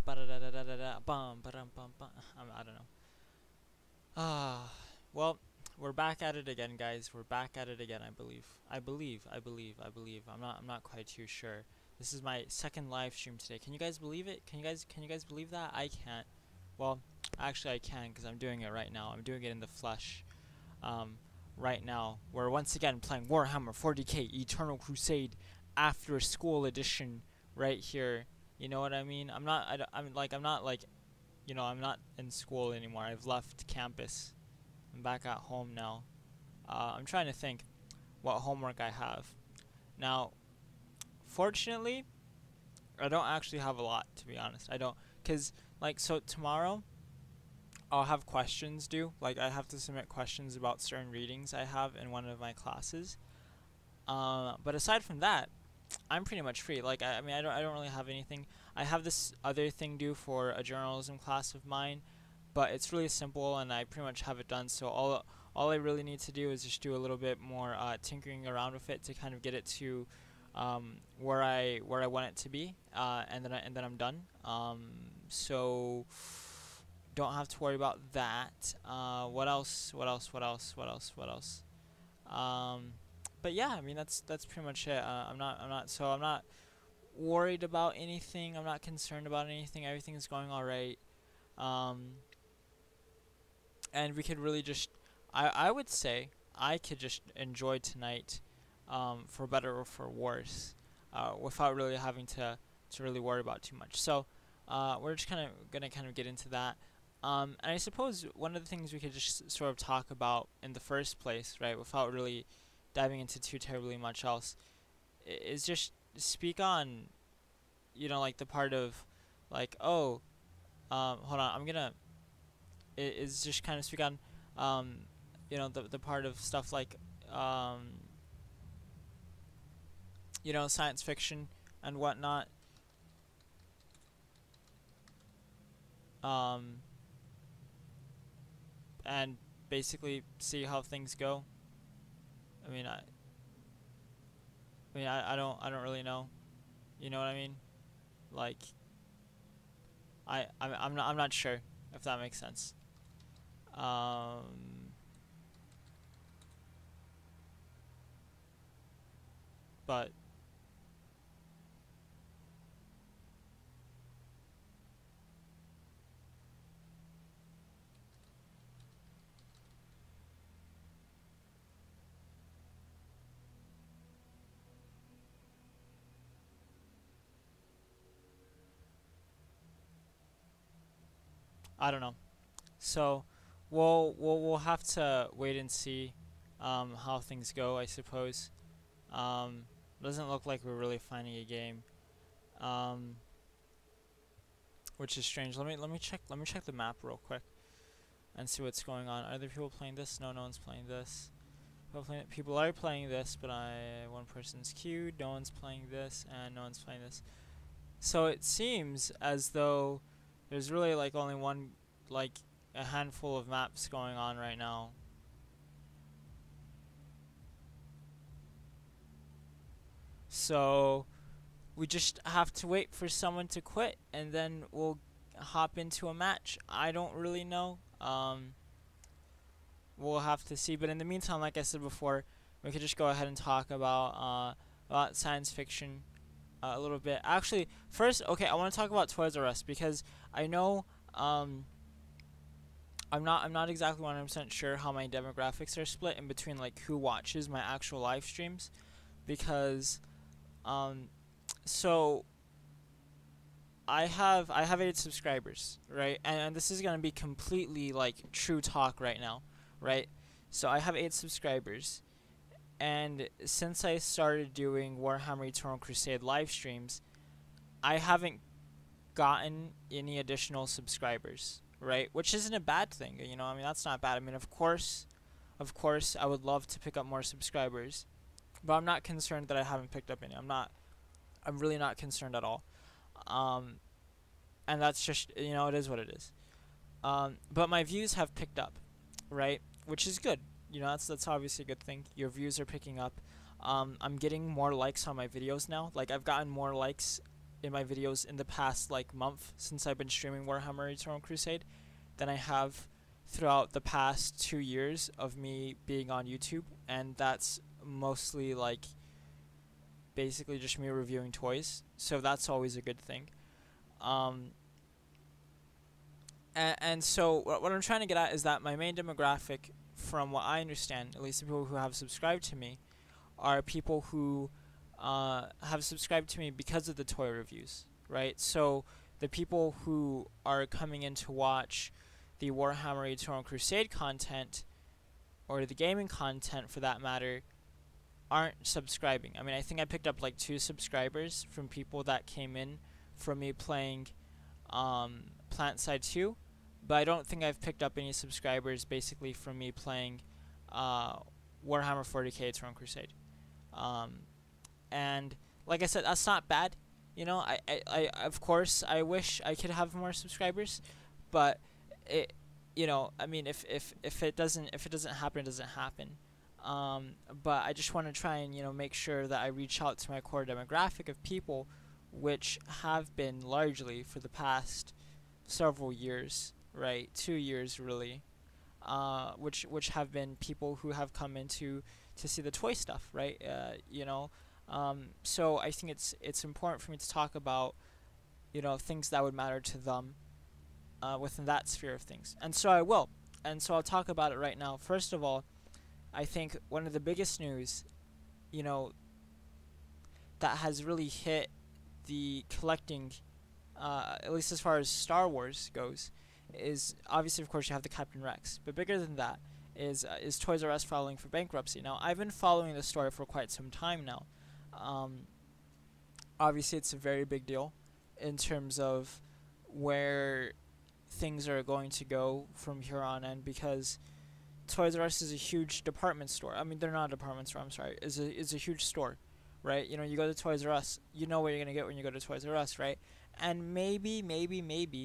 I don't know. Well, we're back at it again, guys. We're back at it again. I believe. I believe. I'm not quite too sure. This is my second live stream today. Can you guys believe it? Can you guys believe that? I can't. Well, actually, I can because I'm doing it right now. I'm doing it in the flesh. Um, right now, we're once again playing Warhammer 40k Eternal Crusade After School Edition right here. You know what I mean? I'm not like, I'm not in school anymore. I've left campus. I'm back at home now. I'm trying to think what homework I have. Now, fortunately, I don't actually have a lot, to be honest. I don't, cause so tomorrow I'll have questions due. Like I have to submit questions about certain readings I have in one of my classes. But aside from that, I'm pretty much free. Like I mean, I don't really have anything. I have this other thing due for a journalism class of mine, but it's really simple and I pretty much have it done. So all I really need to do is just do a little bit more tinkering around with it to kind of get it to where I want it to be, and then I'm done. So don't have to worry about that. What else? What else? What else? What else? What else? Um, but yeah, I mean that's pretty much it. I'm not worried about anything. I'm not concerned about anything. Everything's going all right. Um, and we could really just, I would say, I could just enjoy tonight, for better or for worse, without really having to really worry about too much. So, we're just gonna get into that. And I suppose one of the things we could just sort of talk about in the first place, right, without really diving into too terribly much else, is just speak on, like the part of, like, oh, hold on, is just kind of speak on, the part of stuff like, um, science fiction and whatnot, um, and basically see how things go. I mean, I don't really know. You know what I mean? Like, I'm not sure if that makes sense. Um, but I don't know. So we'll have to wait and see, how things go. I suppose. Um, doesn't look like we're really finding a game. Um, which is strange. Let me check the map real quick and see what's going on. Are there people playing this? No, no one's playing this. People are playing this, but one person's queued. No one's playing this, and no one's playing this. So it seems as though there's really like only one, like a handful of maps going on right now. So we just have to wait for someone to quit, and then we'll hop into a match. I don't really know. We'll have to see. But in the meantime, like I said before, we could just go ahead and talk about science fiction, a little bit. Actually, first, okay, I want to talk about Toys R Us because I know, I'm not exactly 100% sure how my demographics are split in between like who watches my actual live streams, because um so I have 8 subscribers, right? And this is gonna be completely like true talk right now, right? So I have 8 subscribers, and since I started doing Warhammer Eternal Crusade live streams, I haven't gotten any additional subscribers, right? Which isn't a bad thing, I mean, that's not bad. I mean, of course, I would love to pick up more subscribers, but I'm not concerned that I haven't picked up any. I'm really not concerned at all. Um, and that's just, it is what it is. But my views have picked up, right? Which is good. That's obviously a good thing. Your views are picking up. I'm getting more likes on my videos now. Like I've gotten more likes in my videos in the past like month since I've been streaming Warhammer Eternal Crusade than I have throughout the past 2 years of me being on YouTube, and that's mostly like basically just me reviewing toys. So that's always a good thing. Um, and so what I'm trying to get at is that my main demographic, from what I understand, at least the people who have subscribed to me, are people who have subscribed to me because of the toy reviews, right? So the people who are coming in to watch the Warhammer Eternal Crusade content, or the gaming content for that matter, aren't subscribing. I mean, I think I picked up like 2 subscribers from people that came in from me playing PlanetSide 2, but I don't think I've picked up any subscribers basically from me playing Warhammer 40k Eternal Crusade. And like I said, that's not bad. You know, I of course I wish I could have more subscribers, but it, you know, I mean, if it doesn't happen, it doesn't happen. But I just want to try and, you know, make sure that I reach out to my core demographic of people, which have been largely for the past several years, right, 2 years really, which have been people who have come in to see the toy stuff, right? You know, so I think it's important for me to talk about, you know, things that would matter to them within that sphere of things, and so I will, and so I'll talk about it right now. First of all, I think one of the biggest news, you know, that has really hit the collecting, at least as far as Star Wars goes, is obviously, of course, you have the Captain Rex, but bigger than that is Toys R Us filing for bankruptcy. Now, I've been following the story for quite some time now. Obviously, it's a very big deal in terms of where things are going to go from here on in, because Toys R Us is a huge department store. I mean, they're not a department store, I'm sorry. Is a huge store, right? You know, you go to Toys R Us, you know what you're going to get when you go to Toys R Us, right? And maybe,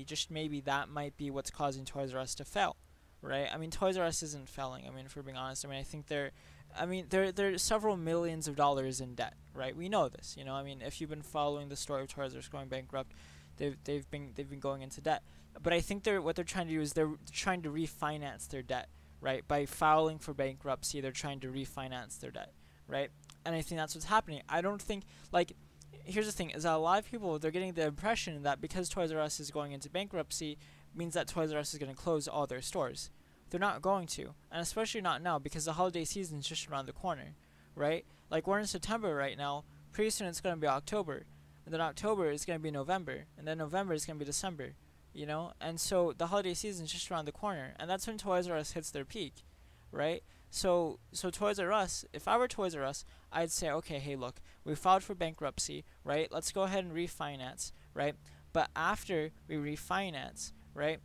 just maybe that might be what's causing Toys R Us to fail, right? I mean, Toys R Us isn't failing. I mean, if we're being honest, I mean, I think they're several millions of dollars in debt, right? We know this, you know. I mean, if you've been following the story of Toys R Us going bankrupt, they've been going into debt. But I think what they're trying to do is they're trying to refinance their debt, right? By filing for bankruptcy, they're trying to refinance their debt, right? And I think that's what's happening. I don't think, like, here's the thing, is that a lot of people, they're getting the impression that because Toys R Us is going into bankruptcy means that Toys R Us is going to close all their stores. They're not going to, and especially not now, because the holiday season is just around the corner, right? Like, we're in September right now. Pretty soon it's going to be October, and then October is going to be November, and then November is going to be December, you know? And so the holiday season is just around the corner, and that's when Toys R Us hits their peak, right? So Toys R Us, if I were Toys R Us, I'd say, okay, hey, look, we filed for bankruptcy, right? Let's go ahead and refinance, right? But after we refinance, right?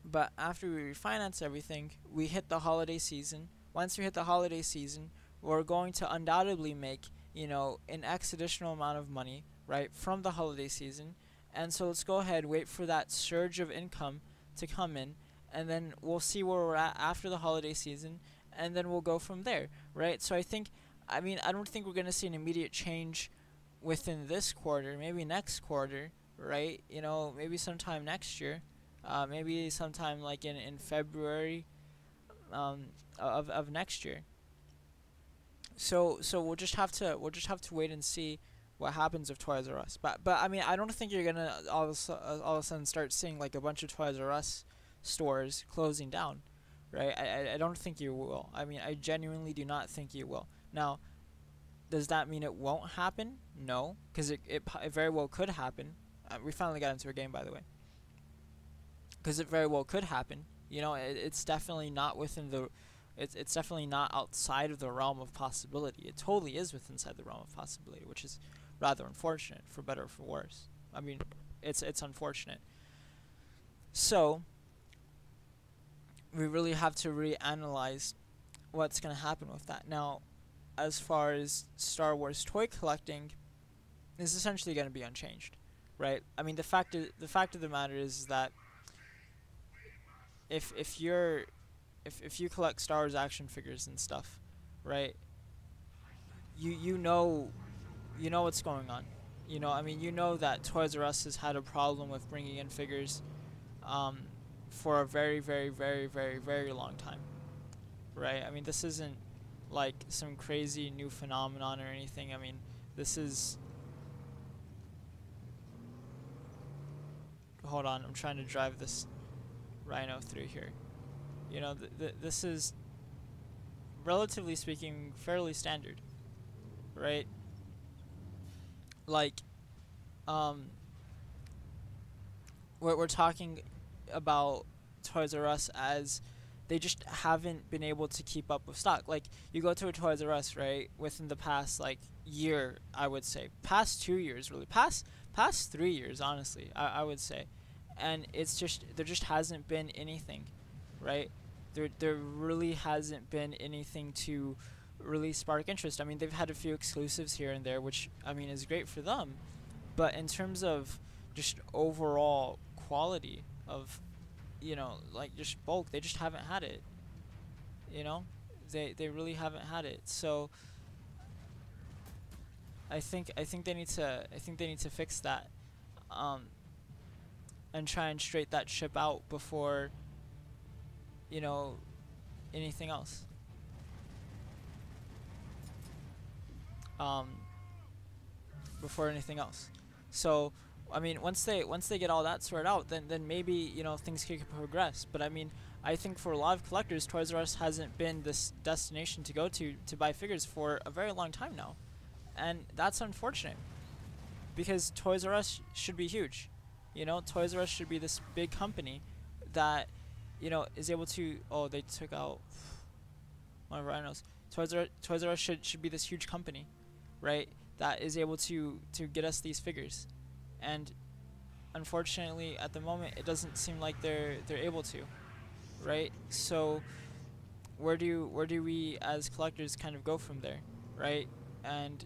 But after we refinance everything, we hit the holiday season. Once we hit the holiday season, we're going to undoubtedly make, you know, an additional amount of money, right, from the holiday season. And so let's go ahead, wait for that surge of income to come in, and then we'll see where we're at after the holiday season, and then we'll go from there, right? So I don't think we're going to see an immediate change within this quarter, maybe next quarter, right? You know, maybe sometime next year, maybe sometime like in February of next year. So we'll just have to wait and see what happens with Toys R Us. But I mean, I don't think you're gonna all of a sudden start seeing like a bunch of Toys R Us stores closing down, right? I don't think you will. I mean, I genuinely do not think you will. Now, does that mean it won't happen? No, because it very well could happen. We finally got into a game, by the way. Because it very well could happen. You know, it's definitely not within the... It's definitely not outside of the realm of possibility. It totally is within the realm of possibility, which is rather unfortunate, for better or for worse. I mean, it's unfortunate. So, we really have to reanalyze what's going to happen with that. Now, as far as Star Wars toy collecting, is essentially going to be unchanged, right? I mean, the fact of the matter is that if you collect Star Wars action figures and stuff, right? You know what's going on, You know, I mean, you know that Toys R Us has had a problem with bringing in figures um, for a very, very, very, very, very long time, right? I mean, this isn't like some crazy new phenomenon or anything. I mean, this is. Hold on, I'm trying to drive this Rhino through here. You know, this is, relatively speaking, fairly standard, right? Like, um, we're talking about Toys R Us as they just haven't been able to keep up with stock. Like, you go to a Toys R Us, right, within the past like year, I would say, past 2 years, really, past 3 years, honestly, I would say, and it's just there just hasn't been anything, right? There really hasn't been anything to really spark interest. I mean, they've had a few exclusives here and there, which I mean is great for them, but in terms of just overall quality of, you know, like just bulk, they just haven't had it. You know, they really haven't had it. So I think they need to fix that, um, and try and straight that ship out before, you know, anything else. Um, Before anything else. So, I mean, once they get all that sorted out, then maybe, you know, things can progress. But I mean, I think for a lot of collectors, Toys R Us hasn't been this destination to go to buy figures for a very long time now, and that's unfortunate because Toys R Us should be huge. You know, Toys R Us should be this big company that, you know, is able to. Oh, they took out one of our rhinos. Toys R Us should be this huge company, right? That is able to get us these figures, and unfortunately, at the moment, it doesn't seem like they're able to, right? So where do we as collectors kind of go from there, right? And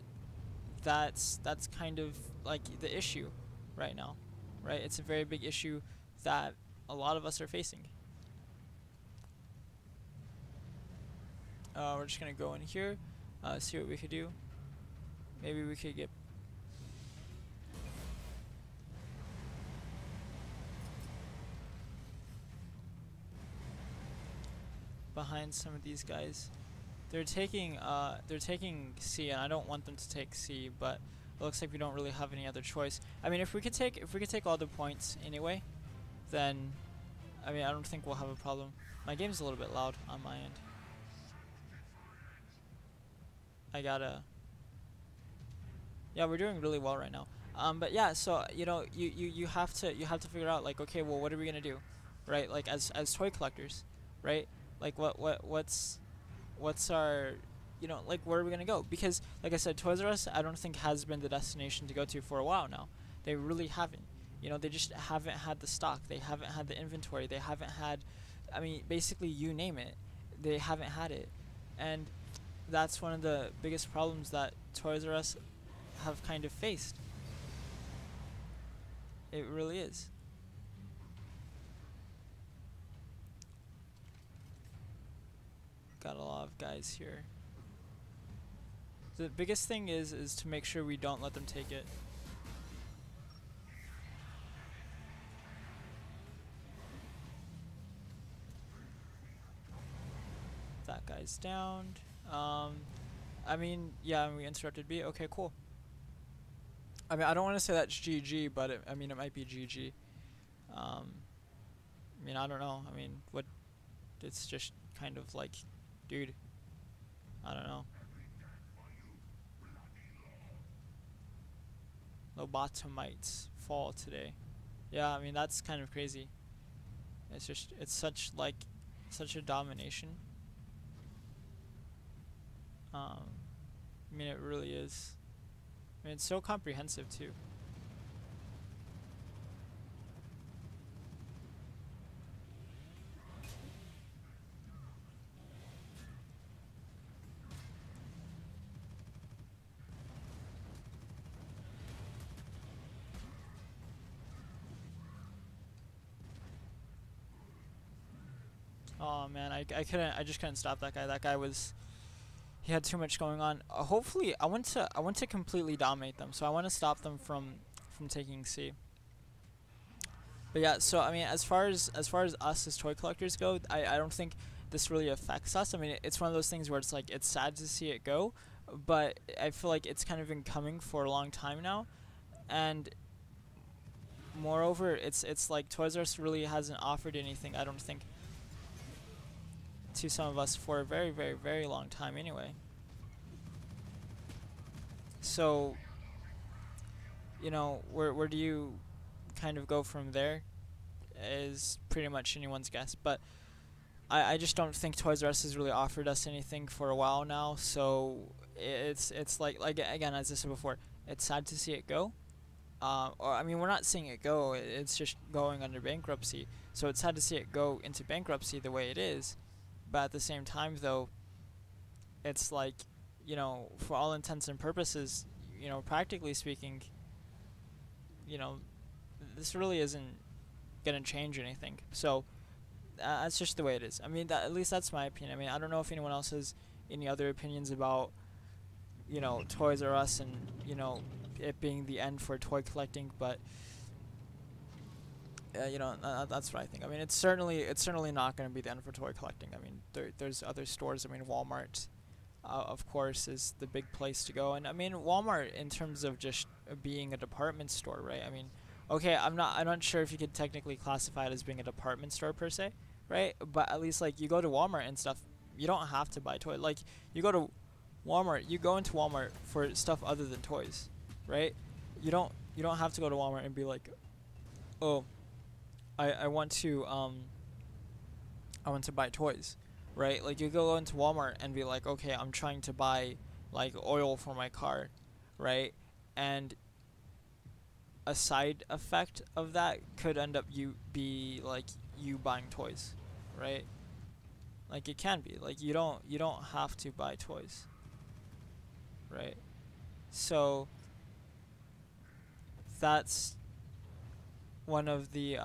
that's kind of like the issue right now, right? It's a very big issue that a lot of us are facing. We're just gonna go in here, see what we could do. Maybe we could get behind some of these guys. They're taking C, and I don't want them to take C, but it looks like we don't really have any other choice. I mean, if we could take all the points anyway, then I mean, I don't think we'll have a problem. My game's a little bit loud on my end. I gotta. Yeah, we're doing really well right now. But yeah, so you know, you have to figure out like, okay, well, what are we gonna do, right? Like as toy collectors, right? Like what's our, you know, like where are we gonna go? Because like I said, Toys R Us I don't think has been the destination to go to for a while now. They really haven't. You know, they just haven't had the stock. They haven't had the inventory. They haven't had, I mean, basically you name it, they haven't had it, and that's one of the biggest problems that Toys R Us have kind of faced. It really is. Got a lot of guys here. The biggest thing is to make sure we don't let them take it. That guy's downed. I mean, yeah, we interrupted B. Okay, cool. I mean, I don't want to say that's GG, but I mean, it might be GG. I mean, I don't know. I mean, what? It's just kind of like, dude, I don't know. Lobotomites fall today. Yeah, I mean, that's kind of crazy. It's just, it's such like, such a domination. I mean, it really is. I mean, it's so comprehensive too. Oh man, I just couldn't stop that guy. That guy was he had too much going on. Hopefully, I want to completely dominate them. So I want to stop them from taking C. But yeah, so I mean, as far as us as toy collectors go, I don't think this really affects us. I mean, it's one of those things where it's like it's sad to see it go, but I feel like it's kind of been coming for a long time now, and moreover, it's like Toys R Us really hasn't offered anything. I don't think to some of us for a very very very long time anyway. So where do you kind of go from there is pretty much anyone's guess, but I just don't think Toys R Us has really offered us anything for a while now. So it's like again, as I said before, it's sad to see it go. Or I mean, we're not seeing it go; it's just going under bankruptcy. So it's sad to see it go into bankruptcy the way it is. But at the same time, though, it's like, for all intents and purposes, practically speaking, you know, this really isn't gonna change anything. So that's just the way it is. I mean, at least that's my opinion. I mean, I don't know if anyone else has any other opinions about, Toys R Us and, it being the end for toy collecting, but that's what I think. I mean, it's certainly not going to be the end for toy collecting. I mean, there's other stores. I mean, Walmart, of course, is the big place to go. And I mean, Walmart in terms of just being a department store, right? I mean, okay, I'm not sure if you could technically classify it as being a department store per se, right? But at least like you go to Walmart and stuff, you don't have to buy toys. Like you go to Walmart, you go into Walmart for stuff other than toys, right? You don't have to go to Walmart and be like, oh, I want to buy toys, right? Like you go into Walmart and be like, okay, I'm trying to buy like oil for my car, right? And a side effect of that could end up you buying toys, right? Like it can be like you don't have to buy toys, right? So that's one of the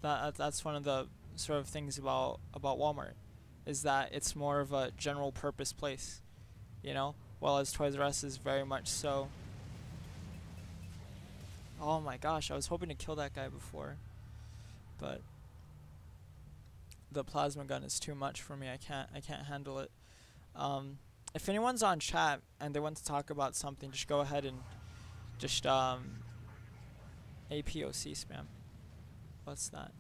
that's one of the sort of things about Walmart, is that it's more of a general purpose place, while as Toys R Us is very much so. Oh my gosh, I was hoping to kill that guy before, but the plasma gun is too much for me. I can't handle it. If anyone's on chat and they want to talk about something, just go ahead and just APOC spam. What's that?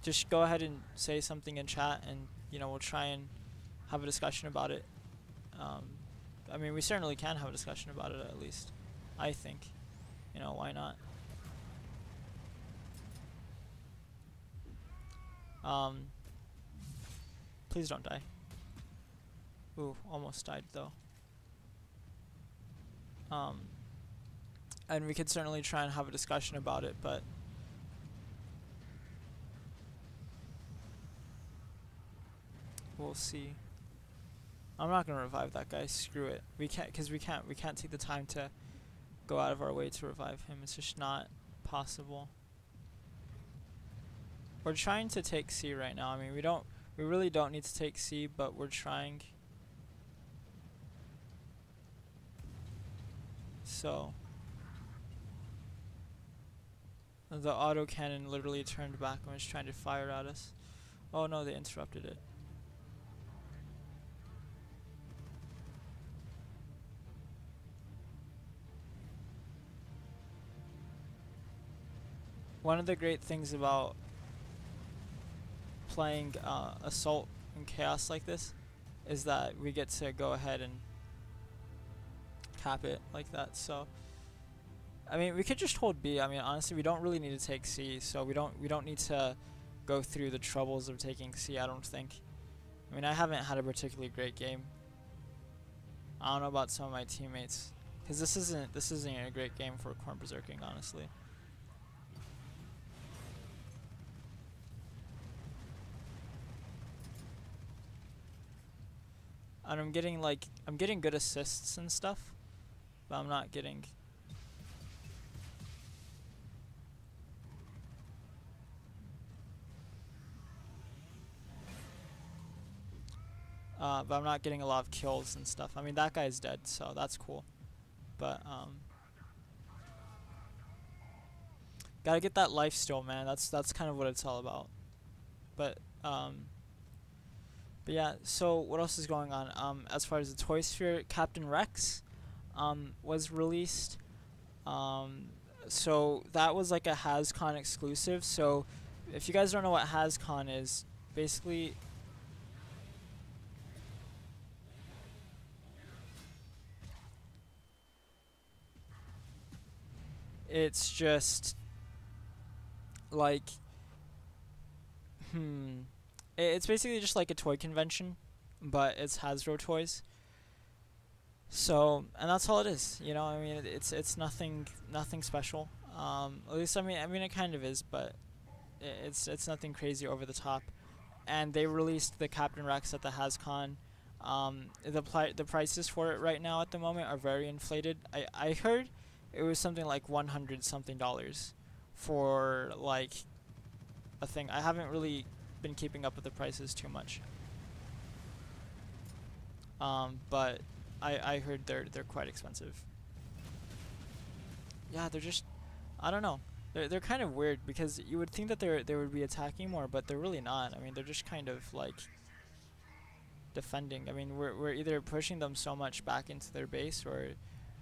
Just go ahead and say something in chat, and we'll try and have a discussion about it. I mean, we certainly can have a discussion about it, at least I think. Why not? Please don't die. Ooh, almost died though. And we could certainly try and have a discussion about it, but we'll see. I'm not gonna revive that guy. Screw it. We can't take the time to go out of our way to revive him. It's just not possible. We're trying to take C right now. I mean, we really don't need to take C, but we're trying. So the autocannon literally turned back and was trying to fire at us. Oh no, they interrupted it. One of the great things about playing Assault and Chaos like this is that we get to go ahead and cap it like that. So I mean, we could just hold B. I mean, honestly, we don't really need to take C, so we don't need to go through the troubles of taking C, I don't think. I mean, I haven't had a particularly great game. I don't know about some of my teammates, because this isn't a great game for Corn Berserking, honestly. And I'm getting good assists and stuff, but I'm not getting. but I'm not getting a lot of kills and stuff. I mean, that guy's dead, so that's cool. But gotta get that life still, man. That's kind of what it's all about. But but yeah. So what else is going on? As far as the Toy Sphere, Captain Rex, was released. So that was like a HasCon exclusive. So if you guys don't know what HasCon is, basically it's just like it's basically just like a toy convention, but it's Hasbro toys. So, and that's all it is. You know, I mean, it's nothing special. At least I mean it kind of is, but it's nothing crazy over the top. And they released the Captain Rex at the HasCon. The prices for it right now at the moment are very inflated. I heard it was something like $100 something for like a thing. I haven't really been keeping up with the prices too much. But I heard they're quite expensive. Yeah, they're just, I don't know. They're kind of weird because you would think that they would be attacking more, but they're really not. I mean, they're just kind of like defending. I mean, we're either pushing them so much back into their base, or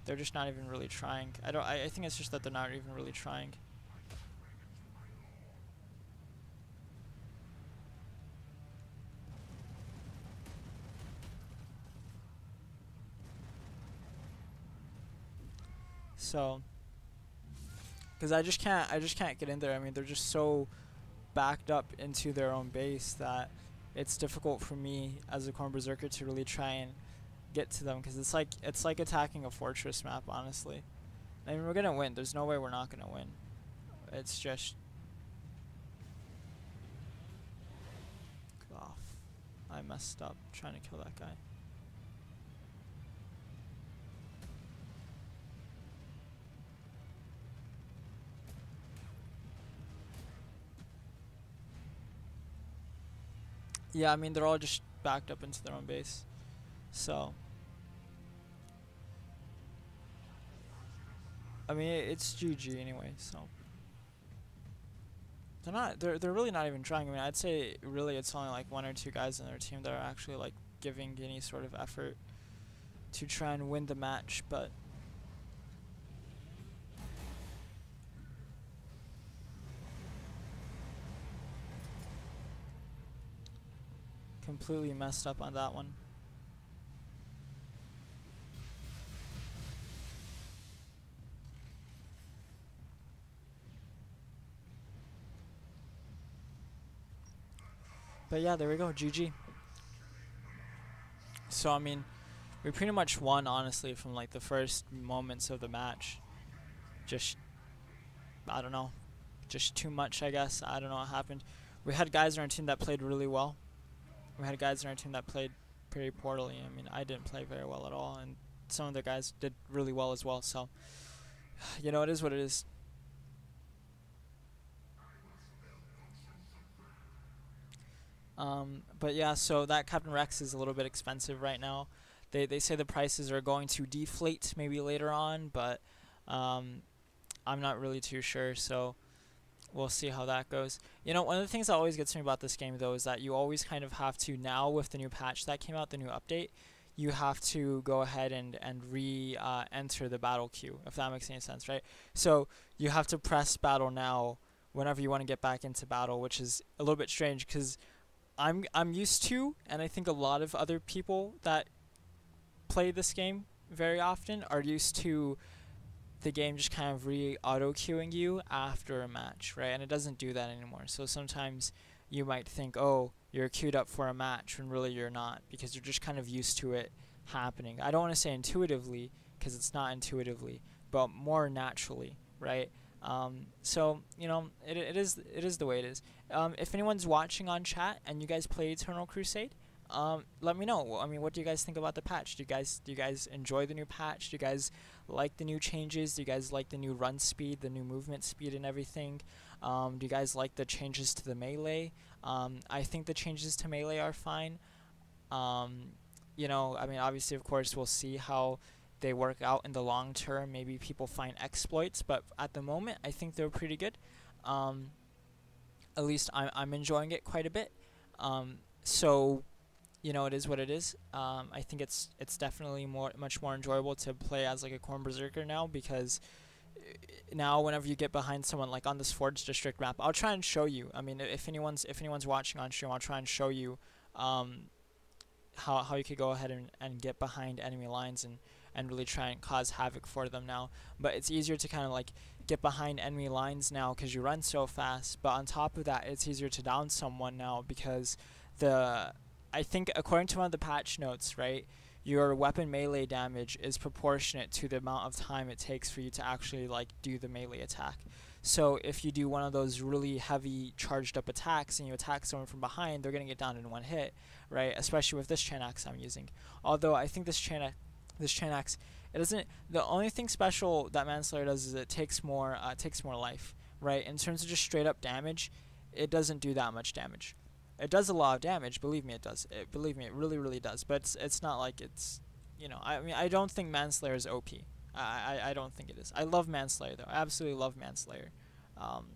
they're just not even really trying. I think it's just that they're not even really trying. So, because I just can't get in there. I mean, they're just so backed up into their own base that it's difficult for me as a Corn Berserker to really try and get to them, because it's like attacking a fortress map, honestly. I mean, we're gonna win. There's no way we're not gonna win. It's just off. I messed up trying to kill that guy. Yeah, I mean, they're all just backed up into their own base. So, I mean, it's GG anyway, so. They're really not even trying. I mean, I'd say really it's only like one or two guys on their team that are actually like giving any sort of effort to try and win the match, but completely messed up on that one. But yeah, there we go, GG. So I mean, we pretty much won, honestly, from like the first moments of the match. Just, I don't know, just too much, I guess. I don't know what happened. We had guys on our team that played really well. We had guys on our team that played pretty poorly. I mean, I didn't play very well at all, and some of the guys did really well as well. So, you know, it is what it is. But yeah, so that Captain Rex is a little bit expensive right now. They say the prices are going to deflate maybe later on, but I'm not really too sure, so we'll see how that goes. You know, one of the things that always gets me about this game, though, is that you always kind of have to, now with the new patch that came out, the new update, you have to go ahead and enter the battle queue, if that makes any sense, right? So you have to press battle now whenever you want to get back into battle, which is a little bit strange, because I'm used to, and I think a lot of other people that play this game very often are used to the game just kind of auto queuing you after a match, right? And it doesn't do that anymore. So sometimes you might think, oh, you're queued up for a match, when really you're not, because you're just kind of used to it happening. I don't want to say intuitively, because it's not intuitively, but more naturally, right? So you know, it is the way it is. If anyone's watching on chat and you guys play Eternal Crusade, let me know. I mean, what do you guys think about the patch? Do you guys enjoy the new patch? Do you guys like the new changes? Do you guys like the new run speed, the new movement speed, and everything? Do you guys like the changes to the melee? I think the changes to melee are fine. You know, I mean, obviously, of course, we'll see how they work out in the long term. Maybe people find exploits, but at the moment, I think they're pretty good. Um, at least I'm enjoying it quite a bit. So you know, it is what it is. I think it's definitely much more enjoyable to play as like a corn berserker now, because now whenever you get behind someone like on this Forge District map, I'll try and show you. I mean, if anyone's watching on stream, I'll try and show you um, how you could go ahead and get behind enemy lines and really try and cause havoc for them now. But it's easier to kind of like get behind enemy lines now because you run so fast. But on top of that, it's easier to down someone now because the I think according to one of the patch notes, right, your weapon melee damage is proportionate to the amount of time it takes for you to actually like do the melee attack. So if you do one of those really heavy charged up attacks and you attack someone from behind, they're gonna get down in one hit, right? Especially with this chain axe I'm using. Although I think this chain axe, it doesn't. The only thing special that Manslayer does is it takes more life, right? In terms of just straight up damage, it doesn't do that much damage. It does a lot of damage, believe me, it does. Believe me, it really, really does. But it's not like it's, you know, I mean, I don't think Manslayer is OP. I don't think it is. I love Manslayer though. I absolutely love Manslayer. Um,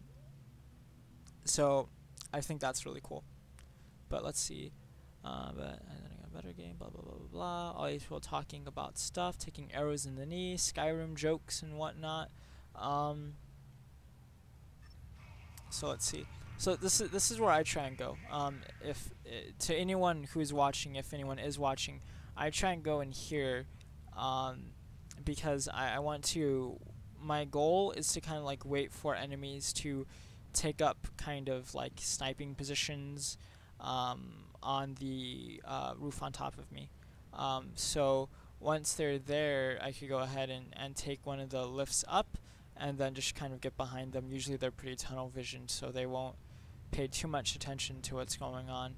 so I think that's really cool. But let's see. But I think a better game. Blah blah blah blah blah. All these people talking about stuff, taking arrows in the knee, Skyrim jokes and whatnot. So let's see. So this is where I try and go. If to anyone who's watching, if anyone is watching, I try and go in here, because I want to. My goal is to kind of like wait for enemies to take up kind of like sniping positions, on the roof on top of me. So once they're there, I could go ahead and take one of the lifts up, and then just kind of get behind them. Usually they're pretty tunnel visioned, so they won't pay too much attention to what's going on.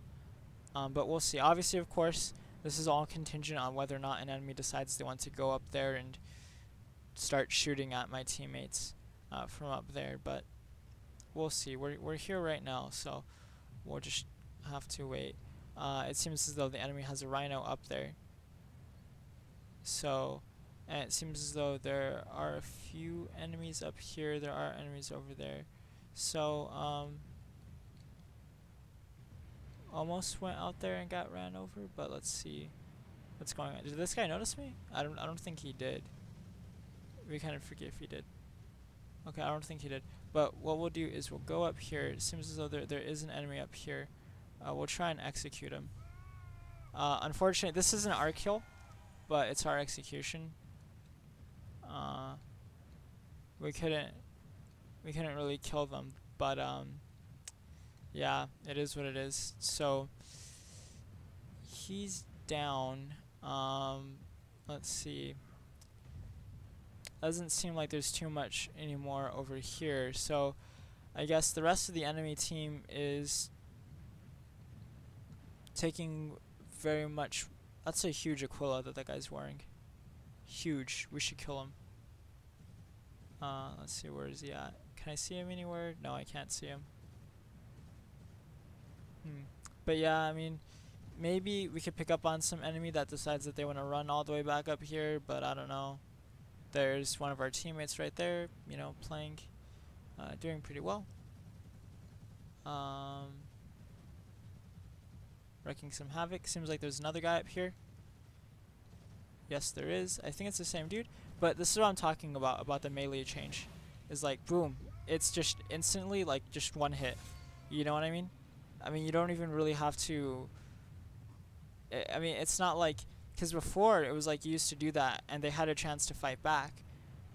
But we'll see. Obviously, of course, this is all contingent on whether or not an enemy decides they want to go up there and start shooting at my teammates from up there. But we'll see. We're here right now, so we'll just have to wait. It seems as though the enemy has a rhino up there. So, and it seems as though there are a few enemies up here. There are enemies over there. So, almost went out there and got ran over, but let's see what's going on. Did this guy notice me? I don't think he did. We kind of forget if he did. Okay, I don't think he did. But what we'll do is we'll go up here. It seems as though there is an enemy up here. We'll try and execute him. Unfortunately, this isn't our kill, but it's our execution. We couldn't really kill them, but yeah, it is what it is. So he's down. Let's see. Doesn't seem like there's too much anymore over here. So I guess the rest of the enemy team is taking very much. That's a huge Aquila that guy's wearing. Huge. We should kill him. Let's see, where is he at? Can I see him anywhere? No, I can't see him. But yeah, I mean, maybe we could pick up on some enemy that decides that they want to run all the way back up here, but I don't know. There's one of our teammates right there, you know, playing, doing pretty well. Wrecking some havoc. Seems like there's another guy up here. Yes, there is. I think it's the same dude. But this is what I'm talking about the melee change. Is like, boom. It's just instantly, like, just one hit. You know what I mean? I mean, you don't even really have to. I mean, it's not like, because before it was like you used to do that and they had a chance to fight back,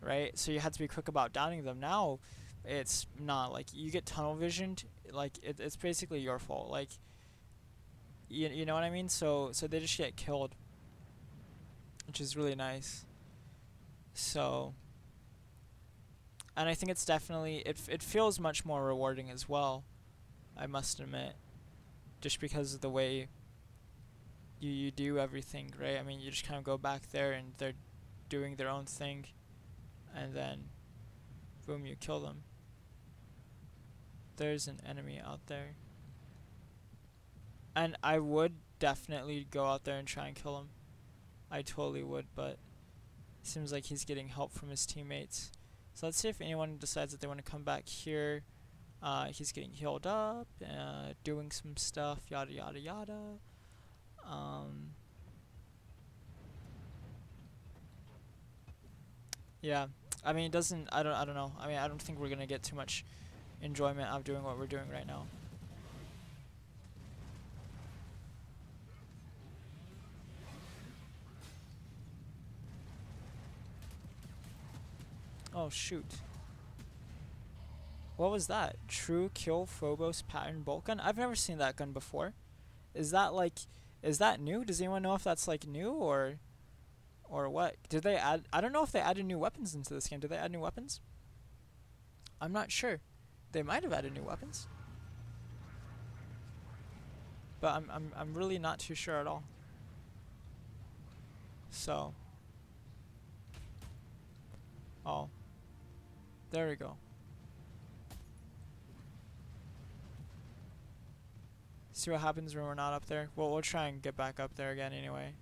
right? So you had to be quick about downing them. Now, it's not like you get tunnel visioned. Like it's basically your fault. Like, you know what I mean? So they just get killed, which is really nice. So, and I think it's definitely it feels much more rewarding as well. I must admit, just because of the way you do everything, right? I mean, you just kind of go back there and they're doing their own thing, and then boom, you kill them. There's an enemy out there. And I would definitely go out there and try and kill him. I totally would, but seems like he's getting help from his teammates. So let's see if anyone decides that they want to come back here. He's getting healed up, doing some stuff, yada yada yada. Yeah, I mean, it doesn't. I don't know. I mean, I don't think we're gonna get too much enjoyment out of doing what we're doing right now. Oh shoot. What was that? True Kill Phobos Pattern Bolt Gun? I've never seen that gun before. Is that like, is that new? Does anyone know if that's like new or what? Did they add, I don't know if they added new weapons into this game. Did they add new weapons? I'm not sure. They might have added new weapons. But I'm really not too sure at all. So. Oh. There we go. See what happens when we're not up there. Well, we'll try and get back up there again anyway.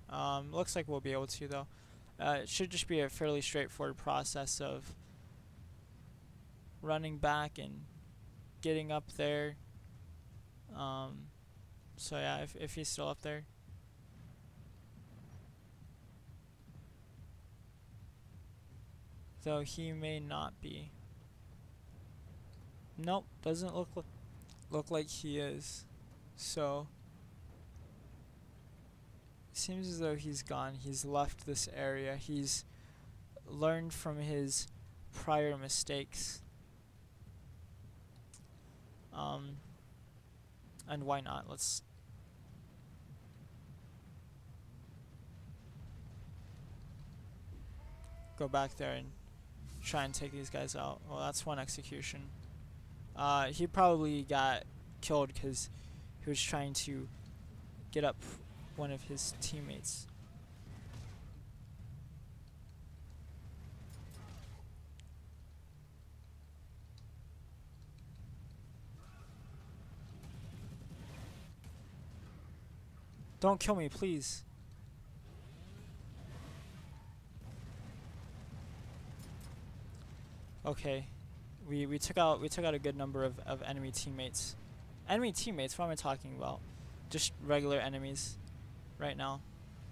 Looks like we'll be able to though. It should just be a fairly straightforward process of running back and getting up there. So yeah, if he's still up there. Though he may not be. Nope, doesn't look like he is. So seems as though he's gone. He's left this area. He's learned from his prior mistakes. And why not? Let's go back there and try and take these guys out. Well, that's one execution. He probably got killed because he was trying to get up one of his teammates. Don't kill me, please. Okay. We took out a good number of enemy teammates. Enemy teammates, what am I talking about? Just regular enemies right now.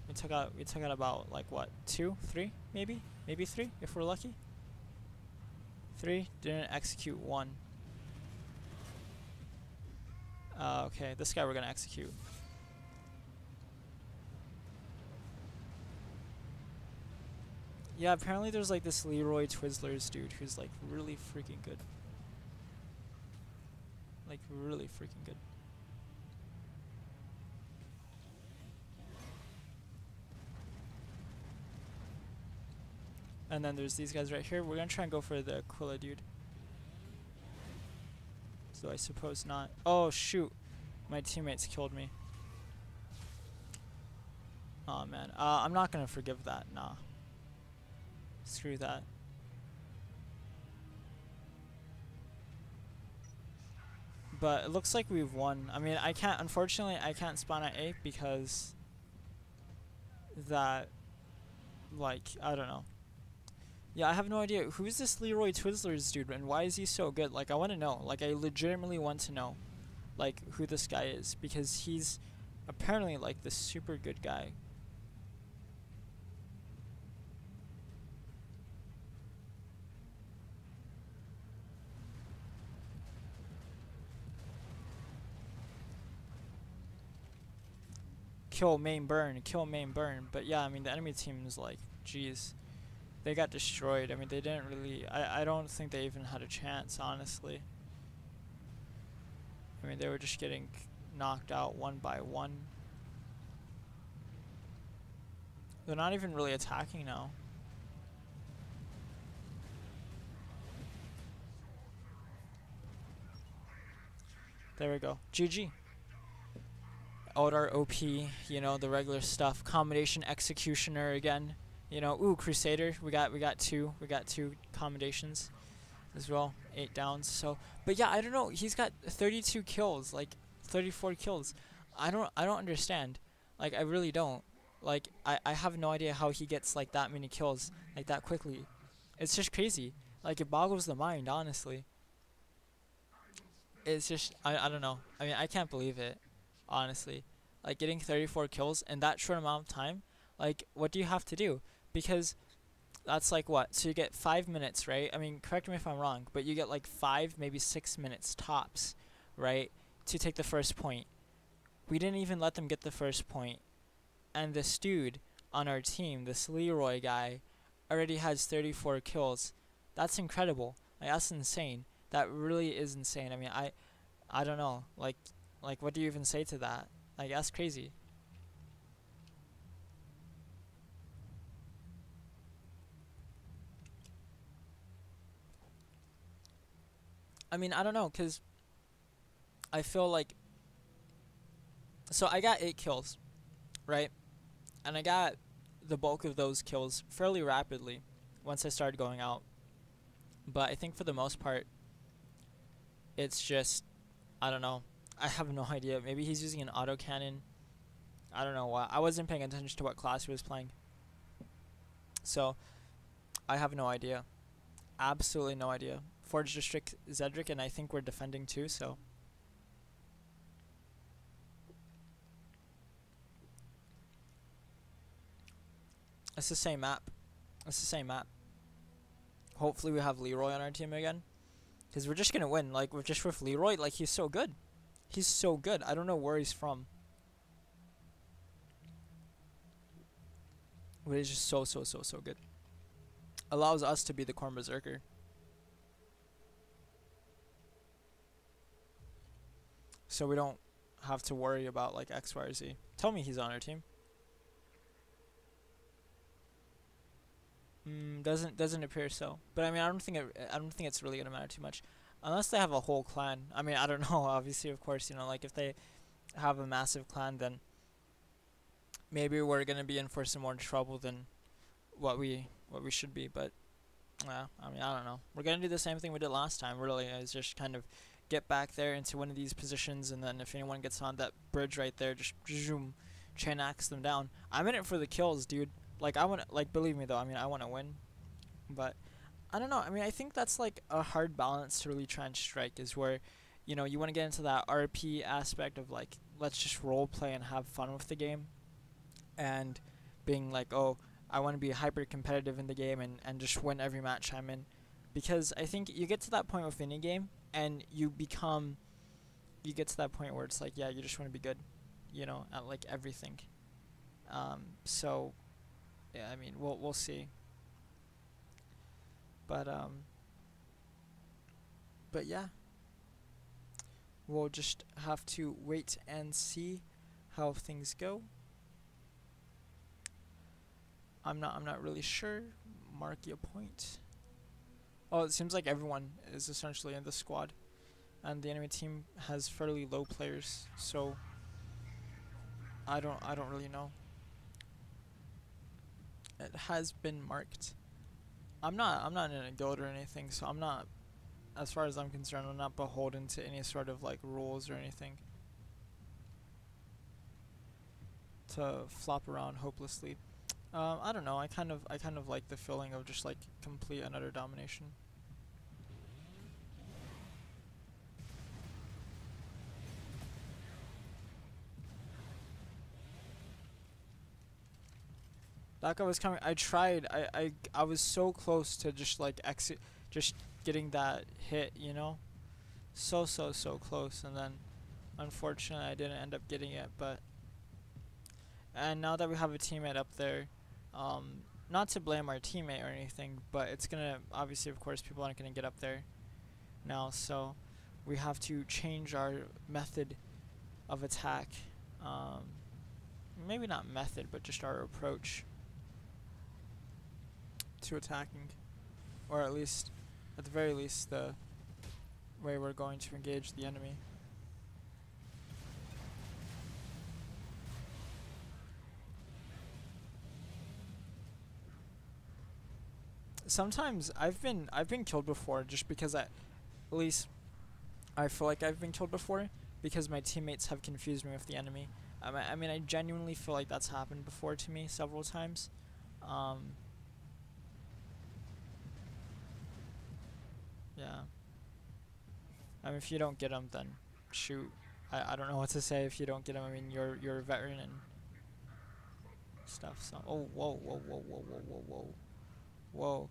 We took out about like what, 2, 3 maybe 3 if we're lucky. 3, didn't execute 1. Okay, this guy we're gonna execute. Yeah, apparently there's like this Leroy Twizzlers dude who's like really freaking good. Like really freaking good. And then there's these guys right here. We're gonna try and go for the Aquila dude. So I suppose not. Oh shoot. My teammates killed me. Oh man. I'm not gonna forgive that. Nah. Screw that. But it looks like we've won. I mean, unfortunately I can't spawn at A because that, like, I don't know. Yeah, I have no idea. Who's this Leroy Twizzlers dude and why is he so good? Like, I want to know. Like, I legitimately want to know, like, who this guy is because he's apparently, like, the super good guy. Kill main burn, kill main burn. But yeah, I mean the enemy team is like, geez, they got destroyed. I mean they didn't really. I don't think they even had a chance, honestly. I mean they were just getting knocked out one by one. They're not even really attacking now. There we go. GG. Eldar OP, you know, the regular stuff. Combination Executioner again. You know, ooh, Crusader. We got two commendations as well. 8 downs. So, but yeah, I don't know. He's got 32 kills, like 34 kills. I don't understand. Like, I really don't. Like, I have no idea how he gets like that many kills like that quickly. It's just crazy. Like, it boggles the mind, honestly. It's just, I don't know. I mean, I can't believe it, honestly. Like, getting 34 kills in that short amount of time. Like, what do you have to do? Because that's like what? So you get 5 minutes, right? I mean, correct me if I'm wrong, but you get like 5, maybe 6 minutes tops, right? To take the first point. We didn't even let them get the first point. And this dude on our team, this Leroy guy, already has 34 kills. That's incredible. Like, that's insane. That really is insane. I mean, I don't know. Like what do you even say to that? Like, that's crazy. I mean, I don't know, cuz I feel like, so I got 8 kills, right? And I got the bulk of those kills fairly rapidly once I started going out. But I think for the most part, it's just, I don't know. I have no idea. Maybe he's using an autocannon. I don't know what. I wasn't paying attention to what class he was playing. So, I have no idea. Absolutely no idea. Forge District Zedric, and I think we're defending too, so. It's the same map. It's the same map. Hopefully we have Leroy on our team again. Because we're just going to win. Like, we're just with Leroy. Like, he's so good. He's so good. I don't know where he's from. But he's just so good. Allows us to be the Corn Berserker. So we don't have to worry about, like, X, Y, or Z. Tell me he's on our team. Doesn't appear so. But I mean, I don't think it's really gonna matter too much, unless they have a whole clan. I mean, I don't know. Obviously, of course, you know, like if they have a massive clan, then maybe we're gonna be in for some more trouble than what we should be. But I mean, I don't know. We're gonna do the same thing we did last time. Really, is just kind of get back there into one of these positions, and then if anyone gets on that bridge right there, just zoom, chain axe them down. I'm in it for the kills, dude. Like, I want to, like, believe me though, I mean, I want to win, but I don't know. I mean, I think that's like a hard balance to really try and strike, is where, you know, you want to get into that RP aspect of like, let's just role play and have fun with the game, and being like, oh, I want to be hyper competitive in the game and just win every match I'm in, because I think you get to that point with any game and you get to that point where it's like, yeah, you just want to be good, you know, at like everything. So yeah, I mean, we'll see. But yeah, we'll just have to wait and see how things go. I'm not really sure. Mark your point. Oh, it seems like everyone is essentially in the squad, and the enemy team has fairly low players, so I don't really know. It has been marked. I'm not in a guild or anything, so I'm not, as far as I'm concerned, I'm not beholden to any sort of like rules or anything to flop around hopelessly. I don't know. I kind of like the feeling of just like complete and utter domination. That guy was coming. I tried. I was so close to just like just getting that hit, you know, so close, and then unfortunately I didn't end up getting it. But and now that we have a teammate up there, not to blame our teammate or anything, but it's gonna, obviously, of course, people aren't gonna get up there now, so we have to change our method of attack. Maybe not method, but just our approach to attacking, or at least, at the very least, the way we're going to engage the enemy. Sometimes I've been killed before, just because at least I feel like I've been killed before, because my teammates have confused me with the enemy. I mean, I genuinely feel like that's happened before to me several times. Yeah. I mean, if you don't get them, then shoot. I don't know what to say if you don't get them. I mean, you're a veteran and stuff. So oh whoa. Whoa.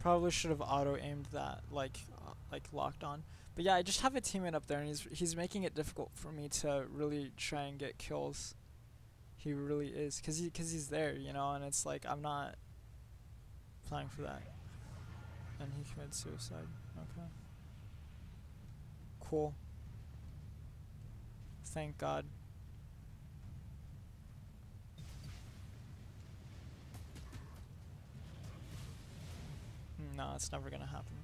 Probably should have auto aimed that like locked on. But yeah, I just have a teammate up there, and he's making it difficult for me to really try and get kills. He really is, cause he's there, you know, and it's like I'm not planning for that. And he committed suicide. Okay. Cool. Thank God. No, it's never gonna happen.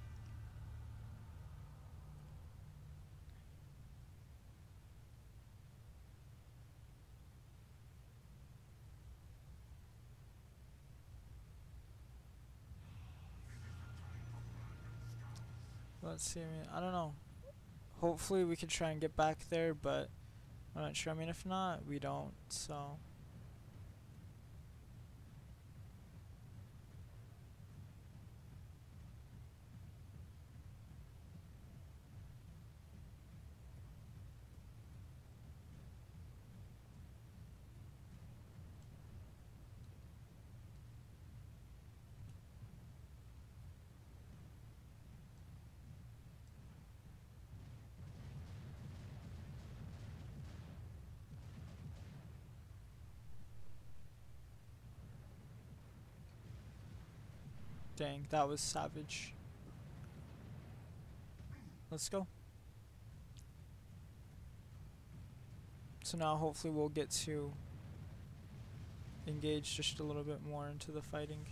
Let's see. I mean, I don't know. Hopefully we can try and get back there, but I'm not sure. I mean, if not, we don't. So. Dang, that was savage. Let's go. So now hopefully we'll get to engage just a little bit more into the fighting.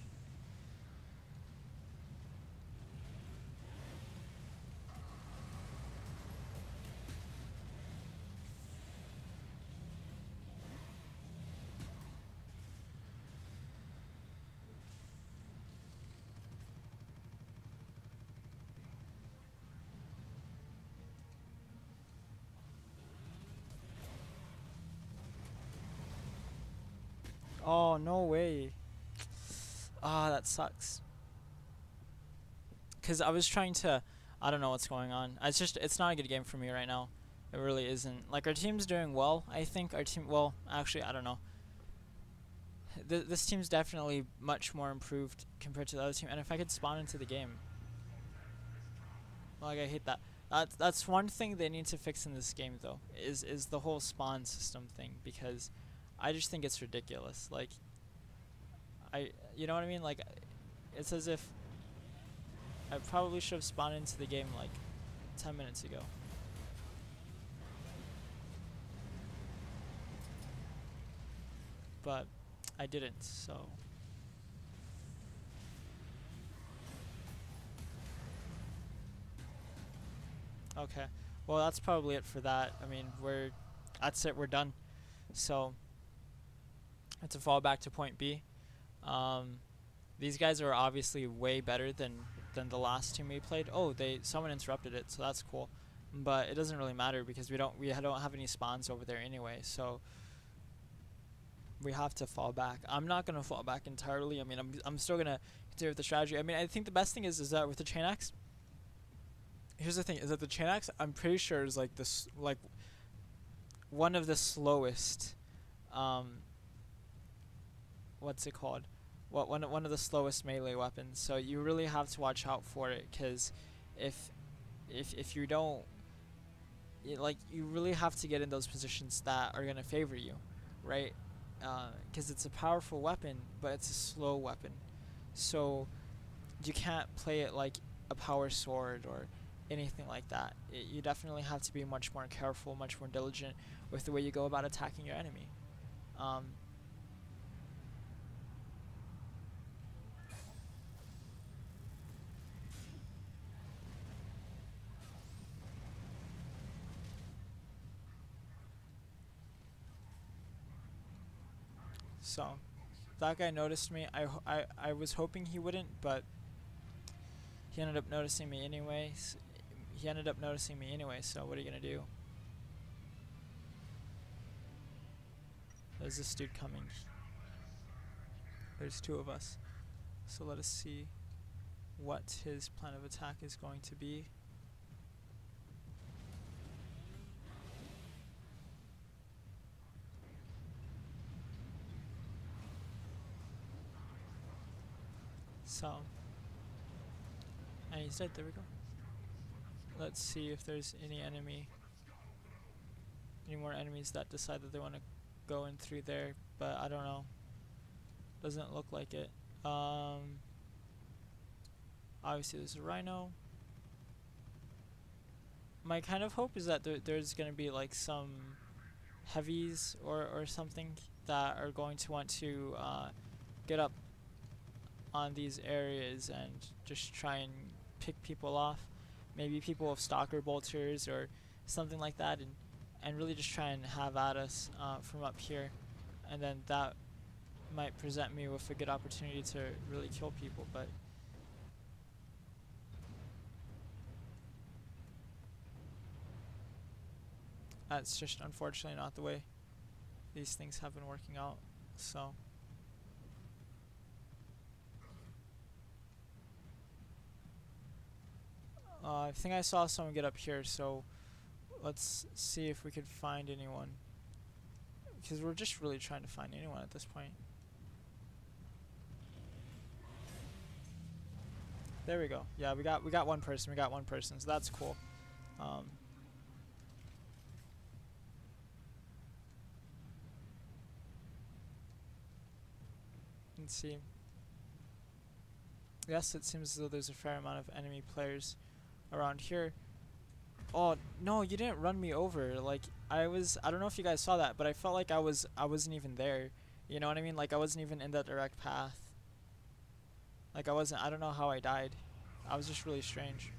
Oh, no way. Ah, that sucks. Because I was trying to... I don't know what's going on. It's not a good game for me right now. It really isn't. Like, our team's doing well, I think. Our team... Well, actually, I don't know. This team's definitely much more improved compared to the other team. And if I could spawn into the game... Like, I hate that. That's one thing they need to fix in this game, though. Is the whole spawn system thing. Because... I just think it's ridiculous. Like, you know what I mean? Like, it's as if I probably should have spawned into the game like 10 minutes ago. But I didn't, so. Okay. Well, that's probably it for that. I mean, that's it, we're done. So, to fall back to point B. These guys are obviously way better than the last team we played. Oh, someone interrupted it, so that's cool. But it doesn't really matter because we don't have any spawns over there anyway. So we have to fall back. I'm not gonna fall back entirely. I mean, I'm still gonna continue with the strategy. I mean, I think the best thing is that with the chain axe. Here's the thing: is that the chain axe, I'm pretty sure, is like this, like one of the slowest. What's it called? One of the slowest melee weapons. So you really have to watch out for it, because if you don't, you really have to get in those positions that are gonna favor you, right? Because it's a powerful weapon, but it's a slow weapon. So you can't play it like a power sword or anything like that. You definitely have to be much more careful, much more diligent with the way you go about attacking your enemy. So that guy noticed me. I was hoping he wouldn't, but he ended up noticing me anyway. So what are you gonna do? There's this dude coming. There's two of us. So let us see what his plan of attack is going to be. So, and he's dead. There we go. Let's see if there's any more enemies that decide that they want to go in through there, but I don't know. Doesn't look like it. Obviously there's a rhino. My kind of hope is that there's gonna be like some heavies or something that are going to want to get up on these areas and just try and pick people off. Maybe people with stalker bolters or something like that, and really just try and have at us from up here, and then that might present me with a good opportunity to really kill people. But that's just unfortunately not the way these things have been working out. So I think I saw someone get up here, so let's see if we could find anyone, because we're just really trying to find anyone at this point. There we go. Yeah, we got one person. We got one person, so that's cool. Let's see. Yes, it seems as though there's a fair amount of enemy players around here. Oh no, you didn't run me over. Like I don't know if you guys saw that, but I felt like I wasn't even there. You know what I mean? Like I wasn't even in that direct path. Like I don't know how I died. I was just really strange.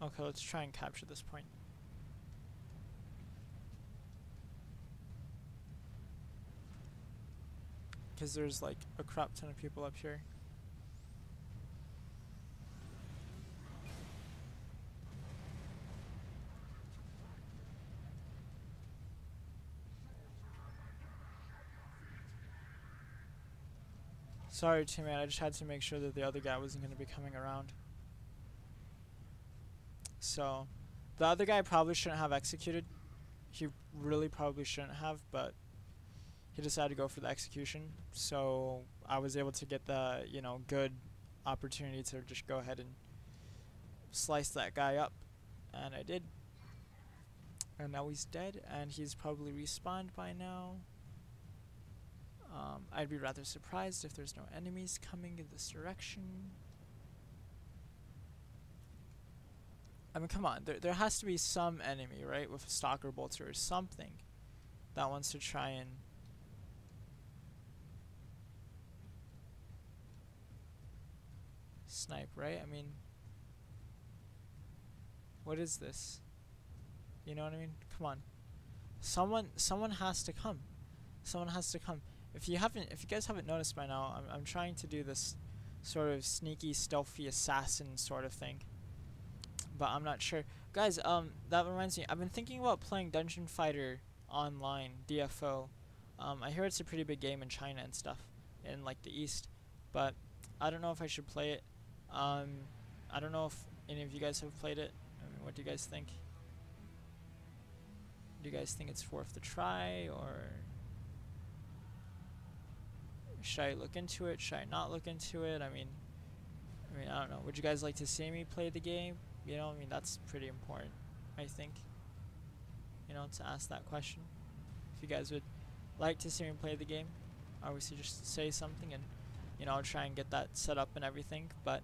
Okay, let's try and capture this point. Because there's like a crap ton of people up here. Sorry, teammate, I just had to make sure that the other guy wasn't going to be coming around. So, the other guy probably shouldn't have executed. He really probably shouldn't have, but he decided to go for the execution. So, I was able to get the, good opportunity to just go ahead and slice that guy up. And I did. And now he's dead, and he's probably respawned by now. I'd be rather surprised if there's no enemies coming in this direction. I mean, come on, there has to be some enemy, right, with a stalker bolter or something that wants to try and snipe, right? I mean, what is this? You know what I mean? Come on. Someone has to come. Someone has to come. If you guys haven't noticed by now, I'm trying to do this sort of sneaky, stealthy assassin sort of thing. But I'm not sure. Guys, that reminds me, I've been thinking about playing Dungeon Fighter online, DFO. I hear it's a pretty big game in China and stuff, in like the East. But I don't know if I should play it. I don't know if any of you guys have played it. I mean, what do you guys think? Do you guys think it's worth the try, or should I look into it? Should I not look into it? I mean, I don't know. Would you guys like to see me play the game? You know, I mean, that's pretty important, I think, to ask that question. If you guys would like to see me play the game, obviously just say something, and, I'll try and get that set up and everything, but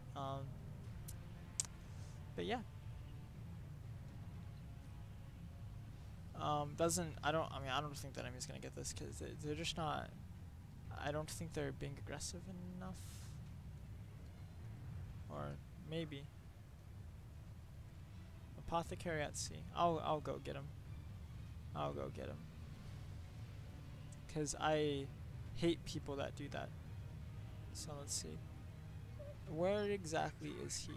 yeah. I don't think that enemy's gonna get this, because they're just not, I don't think they're being aggressive enough. Or maybe. Apothecary at sea. I'll go get him. I'll go get him. Cause I hate people that do that. So let's see. Where exactly is he?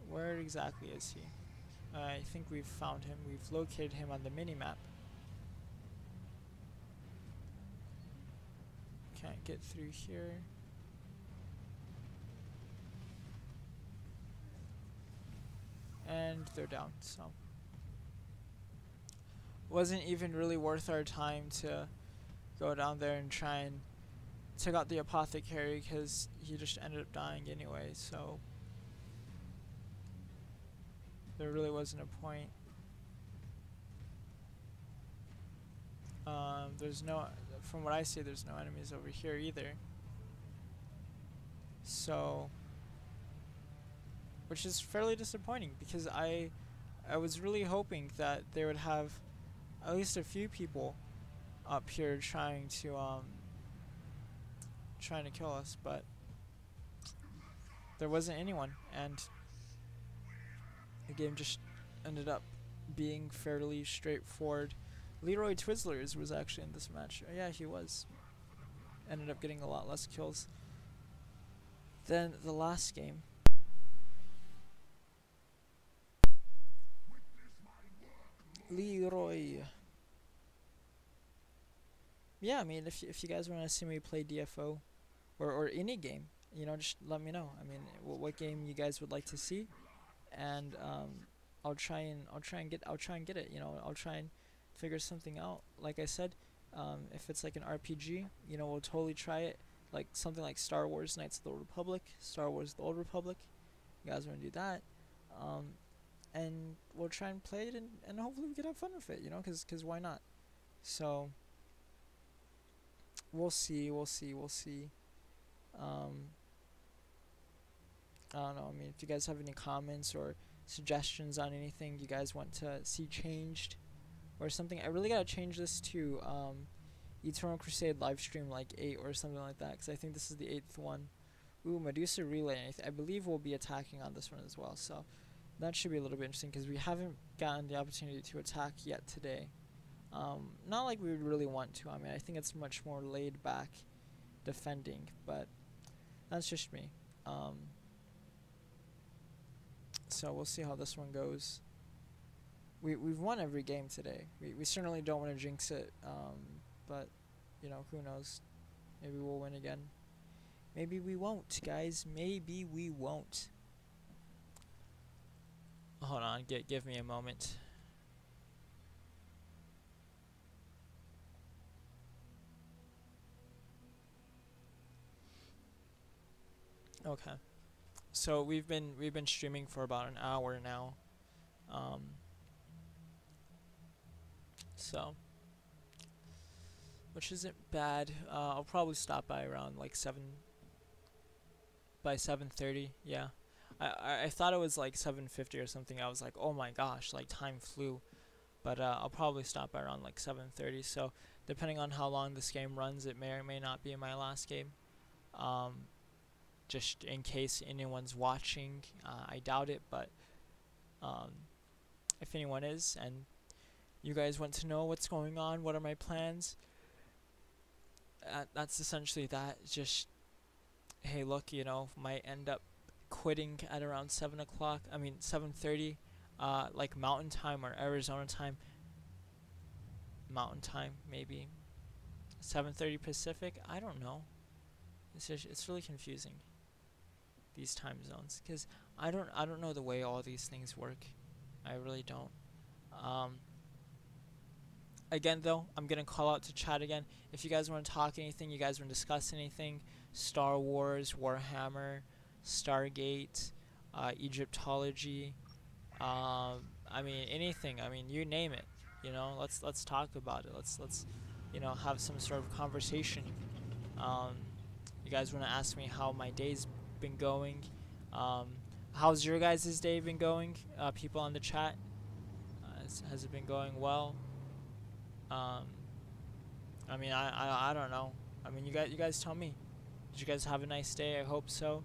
Where exactly is he? I think we've found him. We've located him on the mini-map. Can't get through here. And they're down, so. Wasn't even really worth our time to go down there and try and take out the apothecary because he just ended up dying anyway, so. There really wasn't a point. There's no, from what I see, there's no enemies over here either. So, which is fairly disappointing because I was really hoping that they would have at least a few people up here trying to kill us, but there wasn't anyone, and the game just ended up being fairly straightforward. Leroy Twizzlers was actually in this match. Oh, yeah, he was. Ended up getting a lot less kills than the last game. Leroy. Yeah, I mean, if you guys want to see me play DFO or any game, you know, just let me know. I mean, what game you guys would like to see, and I'll try and get it. You know, I'll try and figure something out. Like I said, if it's like an RPG, you know, we'll totally try it. Like something like Star Wars Knights of the Old Republic, Star Wars The Old Republic. You guys want to do that? And we'll try and play it, and hopefully we can have fun with it. You know, cause why not? So we'll see. I don't know. I mean, if you guys have any comments or suggestions on anything you guys want to see changed or something, I really gotta change this to Eternal Crusade livestream like 8 or something like that, because I think this is the 8th one. Ooh, Medusa Relay. I believe we'll be attacking on this one as well, so that should be a little bit interesting because we haven't gotten the opportunity to attack yet today. Not like we would really want to. I mean, I think it's much more laid back defending, but that's just me. So we'll see how this one goes. We've won every game today. We certainly don't want to jinx it, but you know, who knows? Maybe we'll win again. Maybe we won't, guys. Maybe we won't. Hold on, give me a moment. Okay. So we've been streaming for about an hour now. So, which isn't bad. I'll probably stop by around like 7:30. Yeah, I thought it was like 7:50 or something. I was like, oh my gosh, like time flew. But I'll probably stop by around like 7:30. So depending on how long this game runs, it may or may not be my last game. Just in case anyone's watching, I doubt it, but if anyone is and you guys want to know what's going on, what are my plans, that's essentially that. Just, hey, look, you know, might end up quitting at around 7 o'clock, I mean 7:30, like mountain time or Arizona time. Mountain time, maybe 7:30 Pacific, I don't know. It's really confusing, these time zones, because I don't know the way all these things work. I really don't. Again though, I'm gonna call out to chat again. If you guys want to talk anything, you guys want to discuss anything, Star Wars, Warhammer, Stargate, Egyptology, I mean anything. I mean, you name it. You know, let's talk about it. Let's you know, have some sort of conversation. You guys want to ask me how my day's been going? How's your guys' day been going? People on the chat, has it been going well? I mean, I don't know. I mean, you guys tell me. Did you guys have a nice day? I hope so.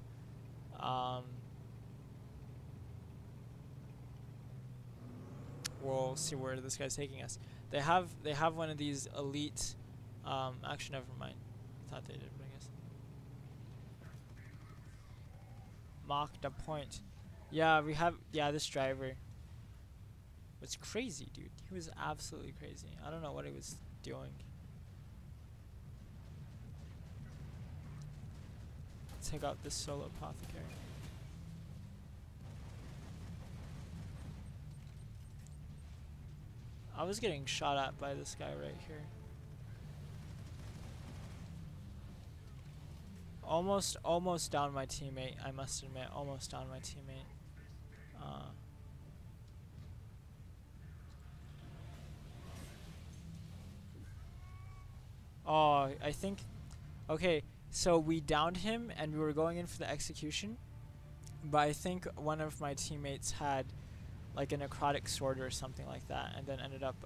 We'll see where this guy's taking us. They have one of these elite. Actually, never mind. I thought they did, but I guess. Mocked a point. Yeah, we have. Yeah, this driver was crazy, dude. He was absolutely crazy. I don't know what he was doing. Take out this solo apothecary. I was getting shot at by this guy right here. Almost down my teammate, I must admit. Almost down my teammate. Oh, I think... Okay, so we downed him and we were going in for the execution. But I think one of my teammates had like a necrotic sword or something like that, and then ended up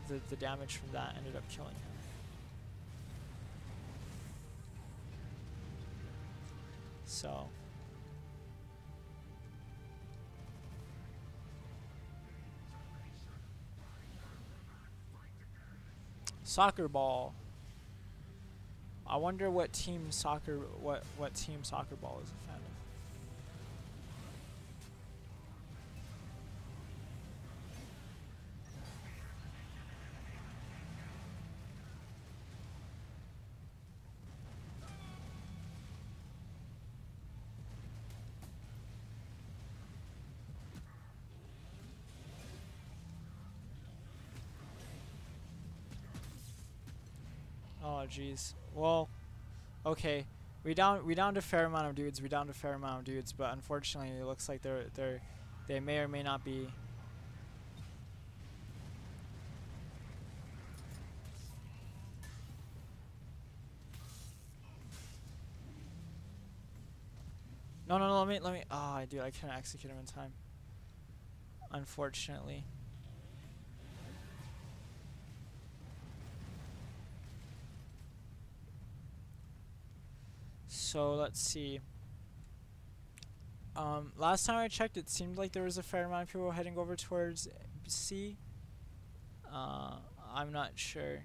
the damage from that ended up killing him. So soccer ball. I wonder what team soccer what team soccer ball is a fan of. Oh jeez. Well, okay. We downed a fair amount of dudes. But unfortunately, it looks like they may or may not be. No, let me. Oh, dude, I couldn't execute him in time. Unfortunately. So let's see. Last time I checked, it seemed like there was a fair amount of people heading over towards C. I'm not sure.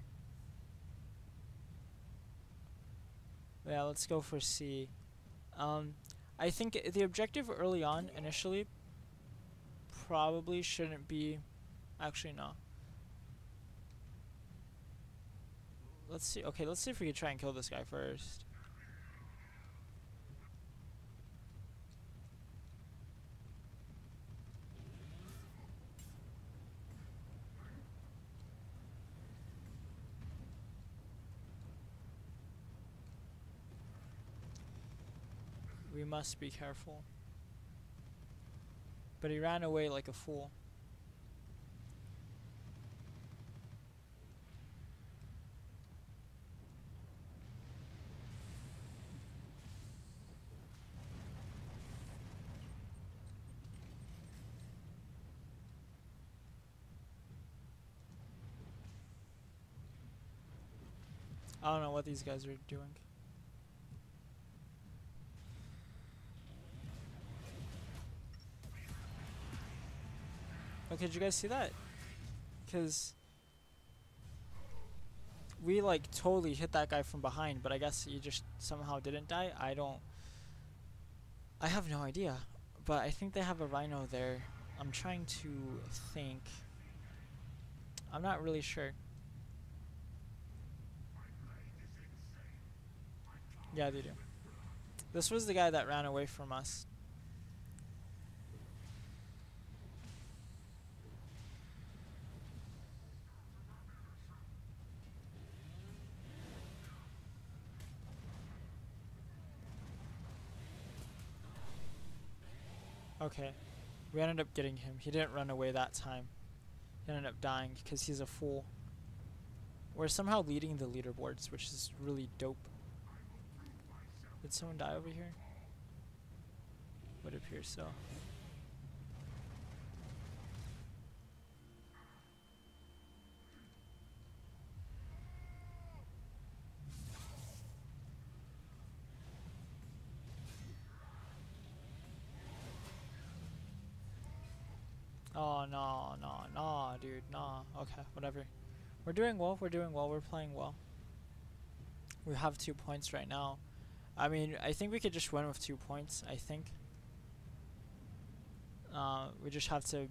Yeah, let's go for C. I think the objective early on, initially, probably shouldn't be... Actually, no. Let's see. Okay, let's see if we can try and kill this guy first. We must be careful. But he ran away like a fool. I don't know what these guys are doing. Okay, did you guys see that? Because we like totally hit that guy from behind, but I guess he just somehow didn't die. I have no idea, but I think they have a rhino there. I'm trying to think. I'm not really sure. Yeah, they do. This was the guy that ran away from us. Okay, we ended up getting him. He didn't run away that time. He ended up dying because he's a fool. We're somehow leading the leaderboards, which is really dope. Did someone die over here? Would appear so. Oh, no, no, no, dude, no. Okay, whatever. We're doing well, we're doing well, we're playing well. We have 2 points right now. I mean, I think we could just win with 2 points, I think. We just have to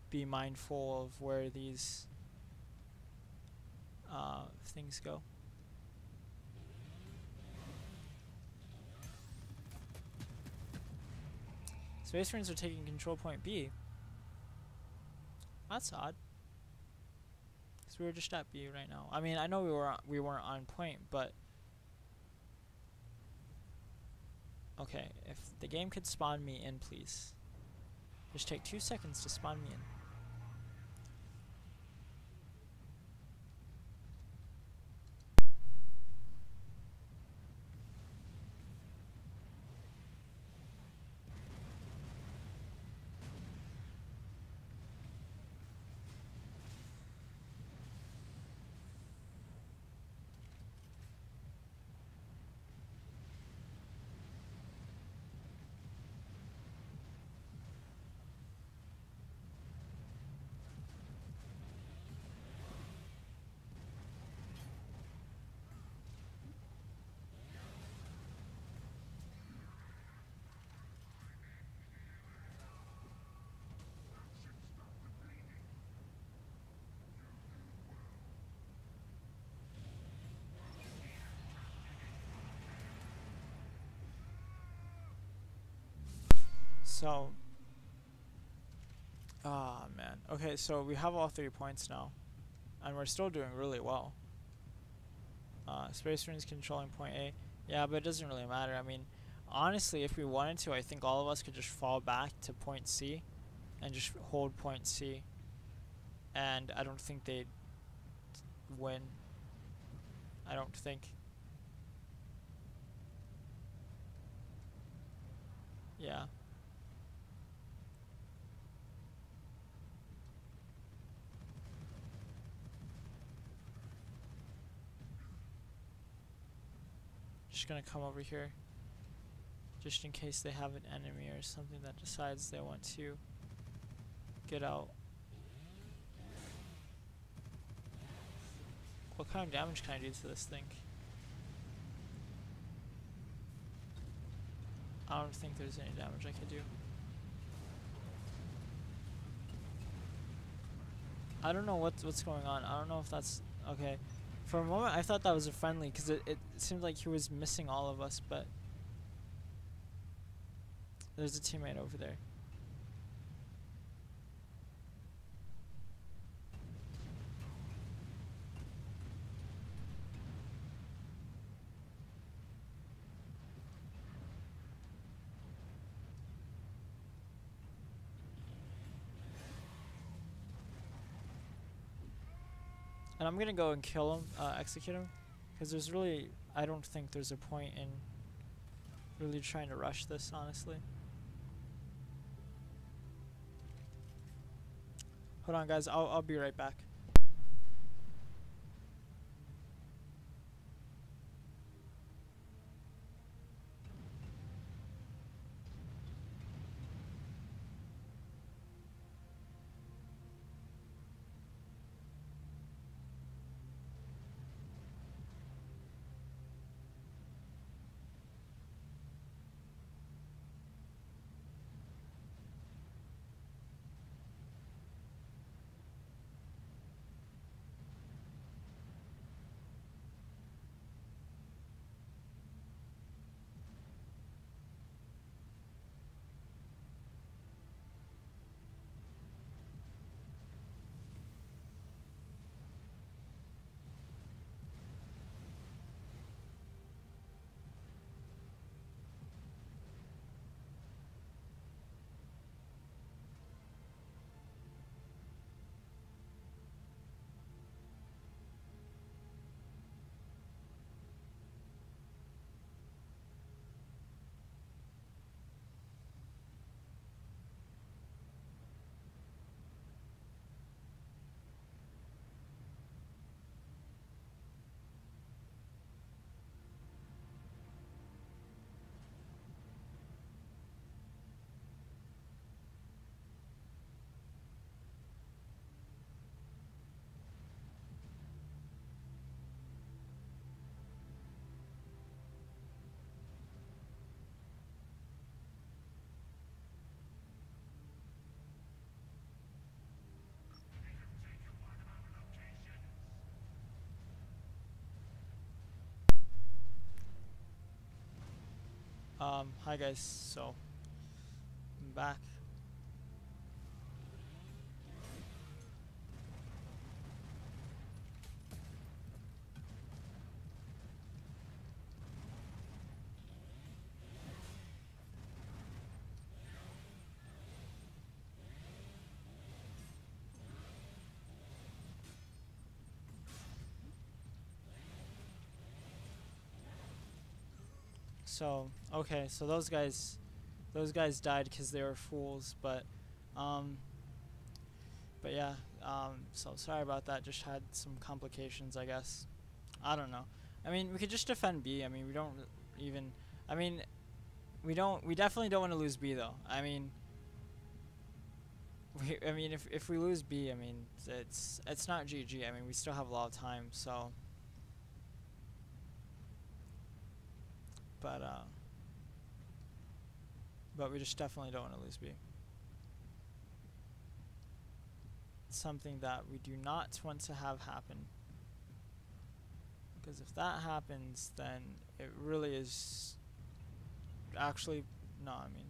be mindful of where these things go. Space Marines are taking control point B. That's odd. Cause we were just at B right now. I mean, I know we weren't on point, but okay. If the game could spawn me in, please. Just take 2 seconds to spawn me in. So, ah man. Okay, so we have all 3 points now, and we're still doing really well. Space Marines controlling point A. Yeah, but it doesn't really matter. I mean, honestly, if we wanted to, I think all of us could just fall back to point C and just hold point C. And I don't think they'd win. I don't think. Yeah. Just gonna come over here. Just in case they have an enemy or something that decides they want to get out. What kind of damage can I do to this thing? I don't think there's any damage I could do. I don't know what's going on. I don't know if that's okay. For a moment, I thought that was a friendly because it seemed like he was missing all of us, but there's a teammate over there. And I'm gonna go and kill him, execute him, because there's really, I don't think there's a point in really trying to rush this, honestly. Hold on, guys. I'll be right back. Hi guys, so I'm back. So, okay, so those guys died because they were fools, um, but yeah, so sorry about that, just had some complications, I guess. I don't know. I mean, we could just defend B. I mean, we don't even, I mean, we definitely don't want to lose B though. I mean, if we lose B, I mean, it's not GG. I mean, we still have a lot of time, so, but, but we just definitely don't want to lose B. It's something that we do not want to have happen. Because if that happens, then it really is actually, no, I mean,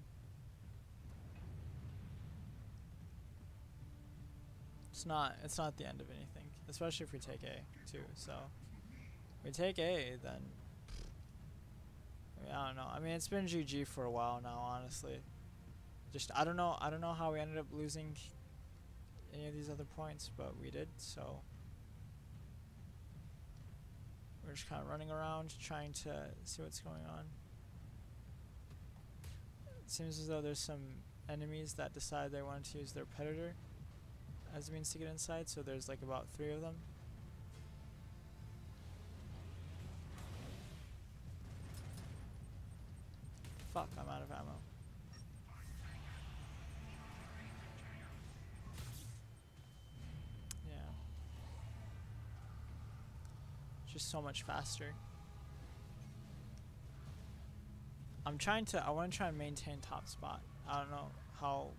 it's not the end of anything, especially if we take A too. So if we take A, then I mean, I don't know. I mean, it's been GG for a while now, honestly. Just I don't know how we ended up losing any of these other points, but we did. So we're just kind of running around trying to see what's going on. It seems as though there's some enemies that decide they wanted to use their predator as a means to get inside, so there's like about 3 of them. Fuck, I'm out of ammo. Yeah. Just so much faster. I want to try and maintain top spot. I don't know how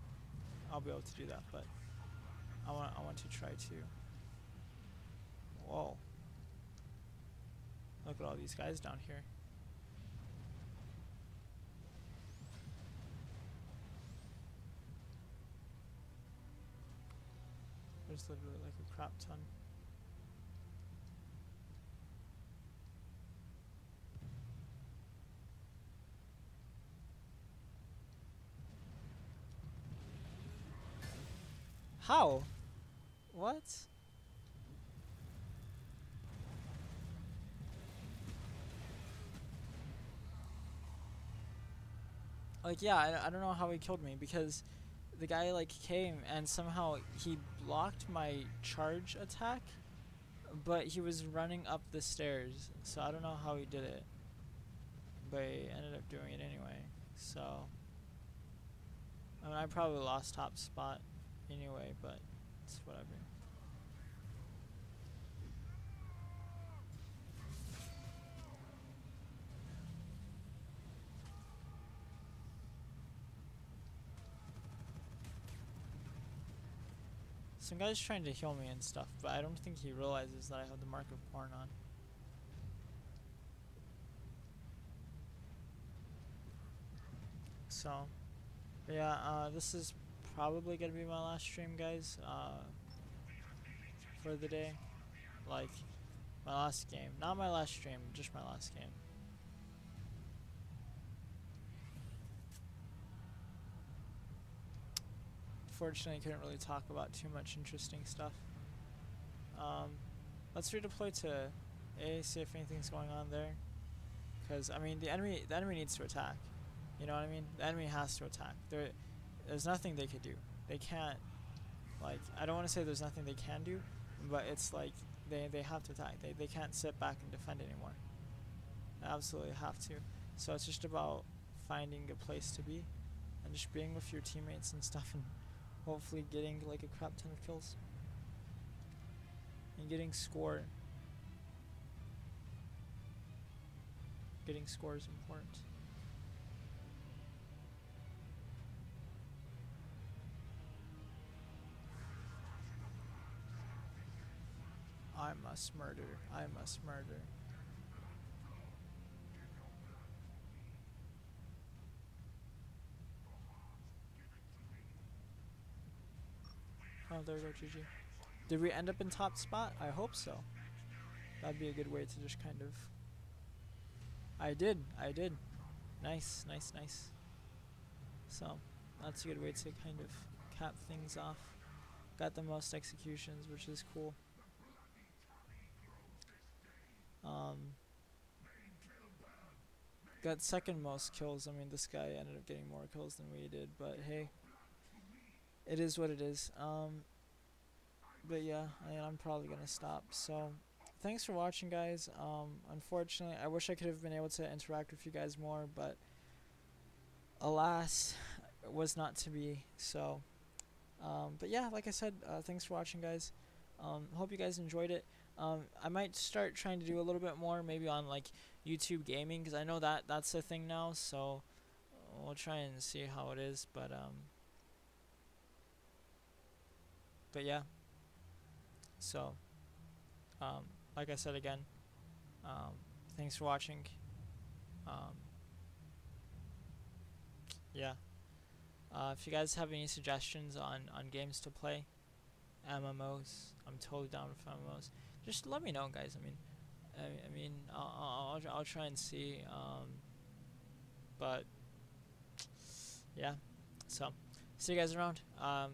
I'll be able to do that, but I want to try to. Whoa. Look at all these guys down here. There's literally like a crap ton. How? What? Like, yeah, I don't know how he killed me, because the guy like came and somehow he blocked my charge attack, but he was running up the stairs, so I don't know how he did it, but he ended up doing it anyway. So I mean, I probably lost top spot anyway, but it's whatever. Some guy's trying to heal me and stuff, but I don't think he realizes that I have the Mark of Porn on. So, yeah, this is probably gonna be my last stream, guys, for the day. Like, my last game. Not my last stream, just my last game. Fortunately, I couldn't really talk about too much interesting stuff. Let's redeploy to A, see if anything's going on there. Because, I mean, the enemy needs to attack. You know what I mean? The enemy has to attack. There's nothing they could do. They can't, like, I don't want to say there's nothing they can do, but it's like, they have to attack. They can't sit back and defend anymore. They absolutely have to. So it's just about finding a place to be, and just being with your teammates and stuff, and hopefully getting like a crap ton of kills. And getting score. Getting score is important. I must murder. I must murder. Oh, there we go, GG. Did we end up in top spot? I hope so. That'd be a good way to just kind of... I did. Nice, nice, nice. So, that's a good way to kind of cap things off. Got the most executions, which is cool. Got second most kills. I mean, this guy ended up getting more kills than we did, but hey, it is what it is. But yeah, I'm probably gonna stop. So, thanks for watching, guys. Unfortunately, I wish I could have been able to interact with you guys more, but alas, it was not to be. So, but yeah, like I said, thanks for watching, guys. Hope you guys enjoyed it. I might start trying to do a little bit more, maybe on like YouTube gaming, because I know that that's a thing now. So we'll try and see how it is. But yeah. So like I said again, thanks for watching. Yeah. If you guys have any suggestions on games to play, MMOs, I'm totally down with MMOs. Just let me know, guys. I mean, I'll try and see. But yeah. So, see you guys around.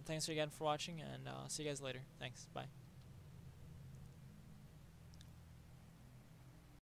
Thanks again for watching, and I'll see you guys later. Thanks. Bye.